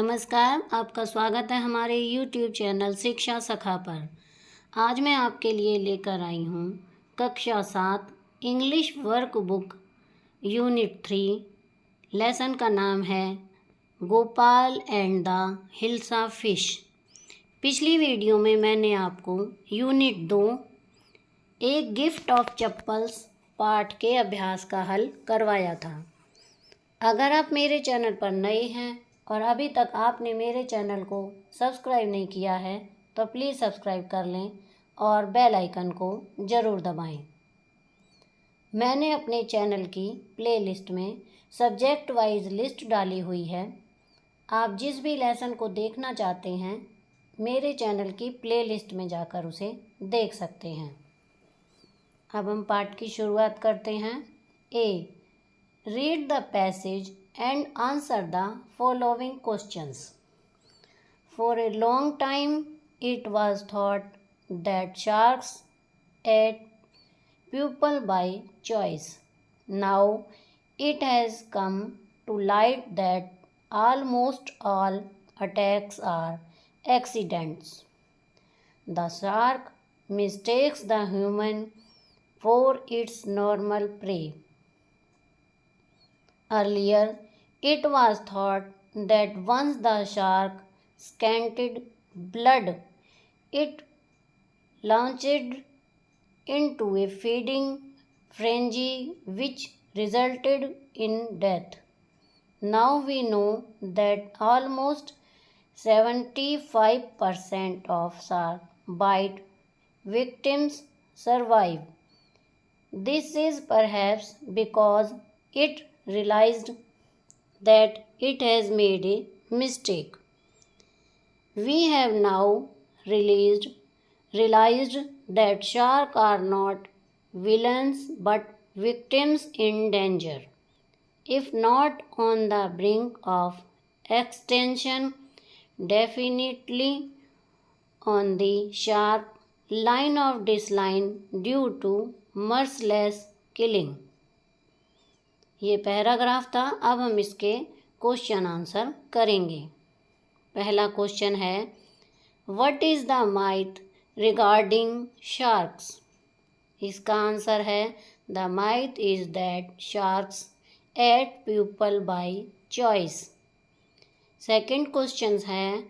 नमस्कार, आपका स्वागत है हमारे YouTube चैनल शिक्षा सखा पर। आज मैं आपके लिए लेकर आई हूँ कक्षा 7 English work book unit 3। Lesson का नाम है Gopal and the hilsa fish. पिछली वीडियो में मैंने आपको यूनिट 2 एक गिफ्ट ऑफ चप्पल्स पाठ के अभ्यास का हल करवाया था। अगर आप मेरे चैनल पर नए हैं और अभी तक आपने मेरे चैनल को सब्सक्राइब नहीं किया है तो प्लीज़ सब्सक्राइब कर लें और बेल आइकन को ज़रूर दबाएं। मैंने अपने चैनल की प्लेलिस्ट में सब्जेक्ट वाइज लिस्ट डाली हुई है। आप जिस भी लेसन को देखना चाहते हैं मेरे चैनल की प्लेलिस्ट में जाकर उसे देख सकते हैं। अब हम पाठ की शुरुआत करते हैं। Read the passage and answer the following questions. For a long time, it was thought that sharks ate people by choice. Now, it has come to light that almost all attacks are accidents. The shark mistakes the human for its normal prey. Earlier, it was thought that once the shark scented blood, it launched into a feeding frenzy which resulted in death. Now we know that almost 75% of shark bite victims survive. This is perhaps because it realized that it has made a mistake. We have now realized that sharks are not villains but victims in danger. If not on the brink of extinction, definitely on the sharp line of decline due to merciless killing. ये paragraph था। अब हम इसके question answer करेंगे। पहला question है, what is the myth regarding sharks? इसका answer है, the myth is that sharks eat people by choice. Second question है,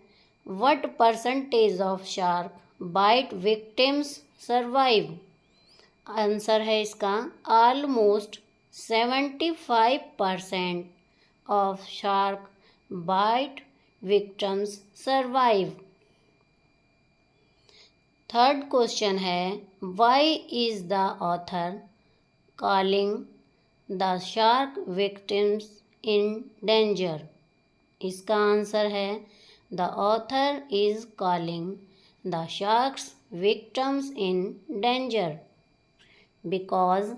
what percentage of shark bite victims survive? Answer है इसका, almost 75% of shark bite victims survive. Third question है, why is the author calling the shark victims in danger? इसका answer है, the author is calling the sharks victims in danger because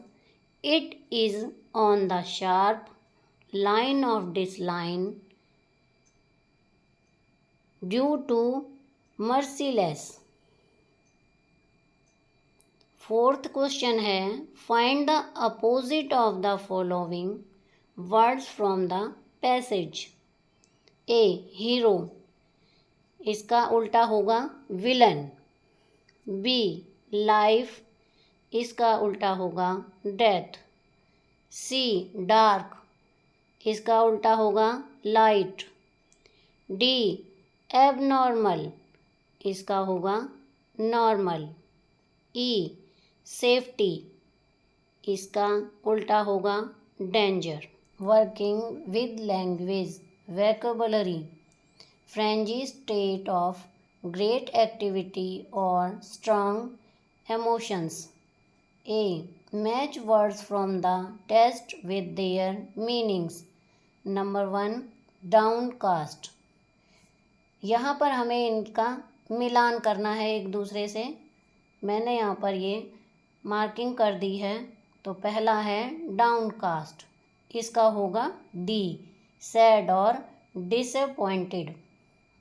it is on the sharp line of decline due to merciless. Fourth question है, find the opposite of the following words from the passage. A, hero, इसका उल्टा होगा villain. B, life, इसका उल्टा होगा death. सी, dark, इसका उल्टा होगा लाइट। डी, एबनॉर्मल, इसका होगा नॉर्मल। ई, सेफ्टी, इसका उल्टा होगा danger. Working with language vocabulary, frenzy state of great activity और strong emotions. A, match words from the text with their meanings. Number 1, downcast. यहाँ पर हमें इनका मिलान करना है एक दूसरे से। मैंने यहाँ पर ये मार्किंग कर दी है। तो पहला है डाउनकास्ट, इसका होगा डी, सैड और डिसअपॉइंटेड।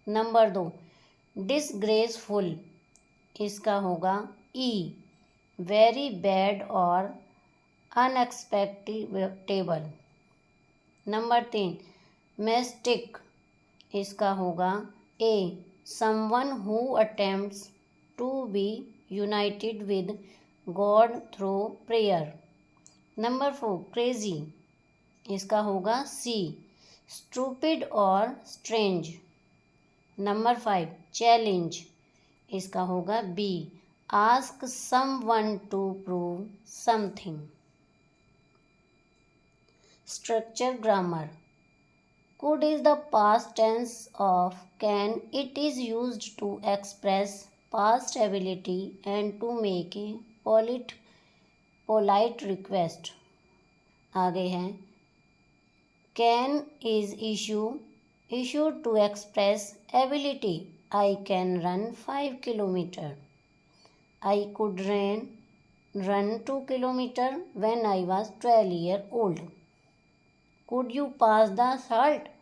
नंबर 2, डिसग्रेसफुल, इसका होगा ई, वेरी बैड और अनएक्सपेक्टेबल। नंबर 3, मेस्टिक, इसका होगा A someone who attempts to be united with God through prayer. Number 4 crazy, इसका होगा सी स्टूपिड और स्ट्रेंज। नंबर 5 चैलेंज, इसका होगा B ask someone to prove something. Structure grammar. Could is the past tense of can. It is used to express past ability and to make a polite request. आगे है can is issued to express ability. I can run 5 kilometers. I could run 2 kilometers when I was 12 years old. Could you pass the salt?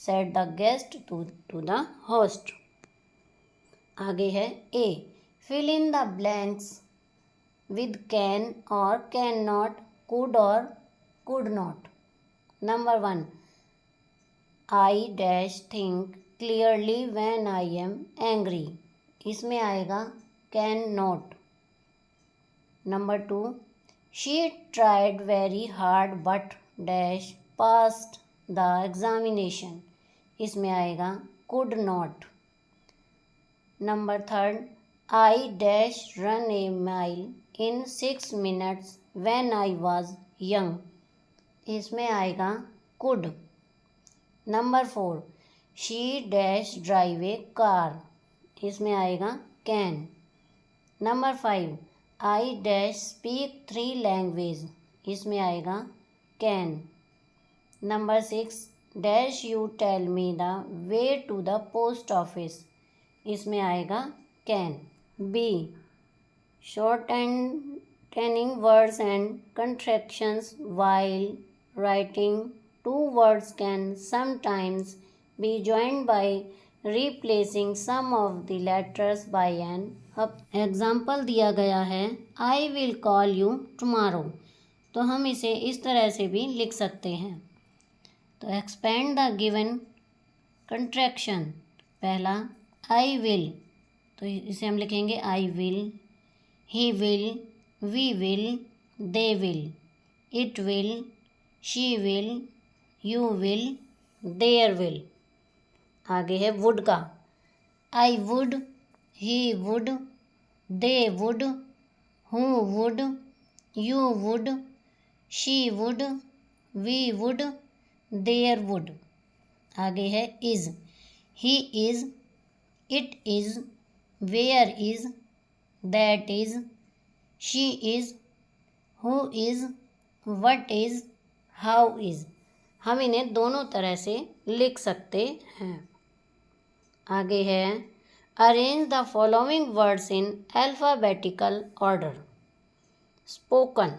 said the guest to the host. आगे है A. Fill in the blanks with can or cannot, could or could not. Number 1. I dash think clearly when I am angry. इसमें आएगा can not. Number 2 she tried very hard but dash passed the examination. इसमें आएगा could not। Number 3 I dash run a mile in 6 minutes when I was young. इसमें आएगा could। Number 4 she dash drive a car. इसमें आएगा can. Number 5 I dash speak 3 language. इसमें आएगा can. Number 6 dash you tell me the way to the post office. इसमें आएगा can. Be short and tending words and contractions while writing. Two words can sometimes be joined by replacing some of the letters by an example दिया गया है I will call you tomorrow। तो हम इसे इस तरह से भी लिख सकते हैं। तो expand the given contraction। पहला I will, तो इसे हम लिखेंगे I will, he will, we will, they will, it will, she will, you will, there will। आगे है would का I would, he would, they would, who would, you would, she would, we would, there would। आगे है is he is, it is, where is, that is, she is, who is, what is, how is। हम इन्हें दोनों तरह से लिख सकते हैं। आगे है arrange the following words in alphabetical order. Spoken,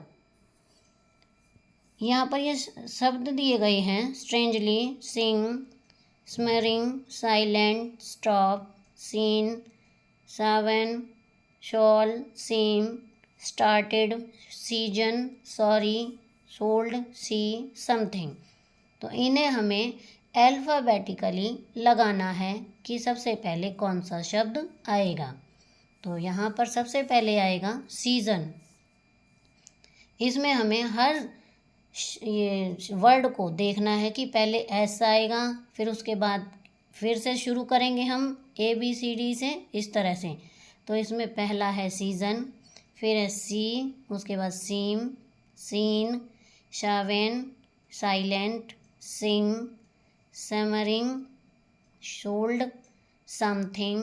यहाँ पर ये शब्द दिए गए हैं स्ट्रेंजली, सिंग, स्मरिंग, साइलेंट, स्टॉप, सीन, सावन, शॉल, सीम, स्टार्टेड, सीजन, सॉरी, सोल्ड, सी, समथिंग। तो इन्हें हमें अल्फ़ाबेटिकली लगाना है कि सबसे पहले कौन सा शब्द आएगा। तो यहाँ पर सबसे पहले आएगा सीज़न। इसमें हमें हर ये वर्ड को देखना है कि पहले एस आएगा, फिर उसके बाद फिर से शुरू करेंगे हम ABCD से इस तरह से। तो इसमें पहला है सीज़न, फिर है सी, उसके बाद seem, seen, shaven, silent, sing, simmering, should, something,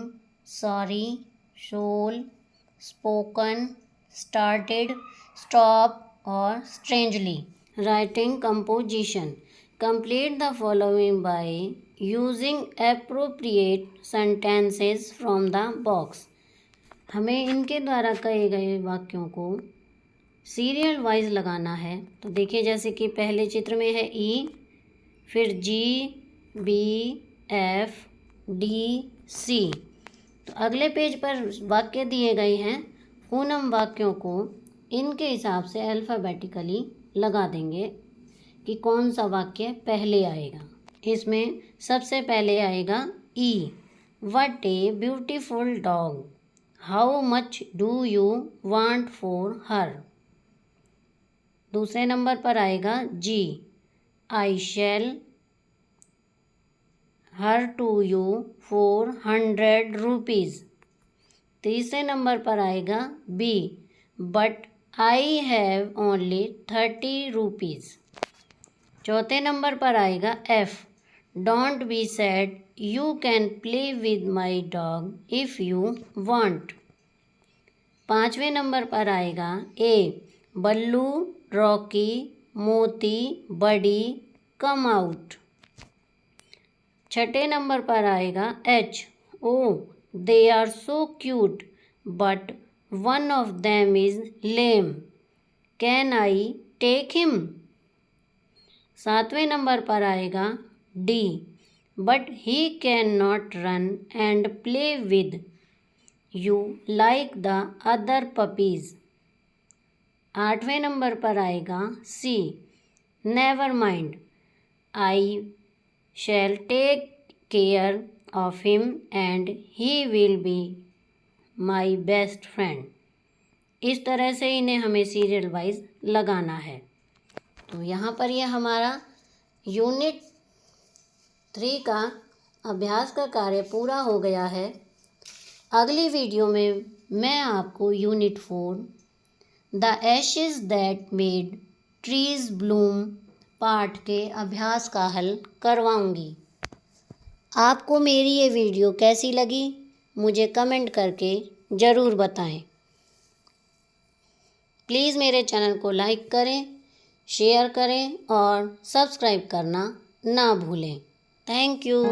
sorry, shawl, spoken, started, stop और strangely. Writing composition. Complete the following by using appropriate sentences from the box. हमें इनके द्वारा कहे गए वाक्यों को सीरियल वाइज लगाना है। तो देखिए जैसे कि पहले चित्र में है ई, फिर G, B, F, D, C। तो अगले पेज पर वाक्य दिए गए हैं, उन हम वाक्यों को इनके हिसाब से अल्फ़ाबेटिकली लगा देंगे कि कौन सा वाक्य पहले आएगा। इसमें सबसे पहले आएगा E. What a beautiful dog. How much do you want for her. दूसरे नंबर पर आएगा G. I shall her to you for 100 rupees. तीसरे नंबर पर आएगा B. But I have only 30 rupees. चौथे नंबर पर आएगा F. Don't be sad, you can play with my dog if you want. पाँचवें नंबर पर आएगा ए। बल्लू, रॉकी, मोती, बडी, कम आउट। छठे नंबर पर आएगा H. Oh they are so cute but one of them is lame, can I take him. सातवें number पर आएगा D. But he can not run and play with you like the other puppies. आठवें number पर आएगा C. Never mind, I shall take care of him and he will be my best friend. इस तरह से इन्हें हमें serial wise लगाना है। तो यहाँ पर यह हमारा यूनिट 3 का अभ्यास का कार्य पूरा हो गया है। अगली वीडियो में मैं आपको unit 4 the Ashes that made trees Bloom पाठ के अभ्यास का हल करवाऊंगी। आपको मेरी ये वीडियो कैसी लगी मुझे कमेंट करके ज़रूर बताएं। प्लीज़ मेरे चैनल को लाइक करें, शेयर करें और सब्सक्राइब करना ना भूलें। Thank you.